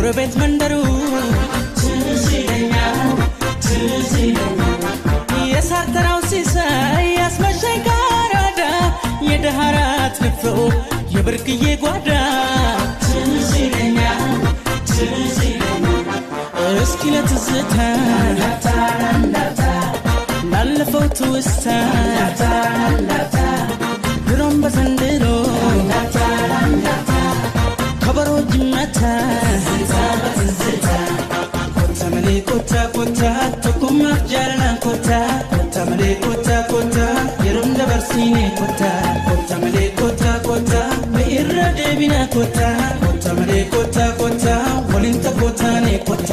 ጎረቤት መንደሩ የሳተራው ሲሳይ ያስመሸኝ ጋራዳ የደሃራት ንፍሮ የብርቅዬ ጓዳ እስኪ ለትዝታ ላለፈው ትውስታ ድሮም በዘንድሮ ከበሮ ጅመታ ኮታ መሌ ኮታ ኮታ ተኩማ ጃለና ኮታ ኮታ መሌ ኮታ ኮታ የሮም ደበርሲኔ ኮታ ኮታ መሌ ኮታ ኮታ በኢራ ደቢና ኮታ ኮታ መሌ ኮታ ኮታ ወሊንተ ኮታ ኔ ኮታ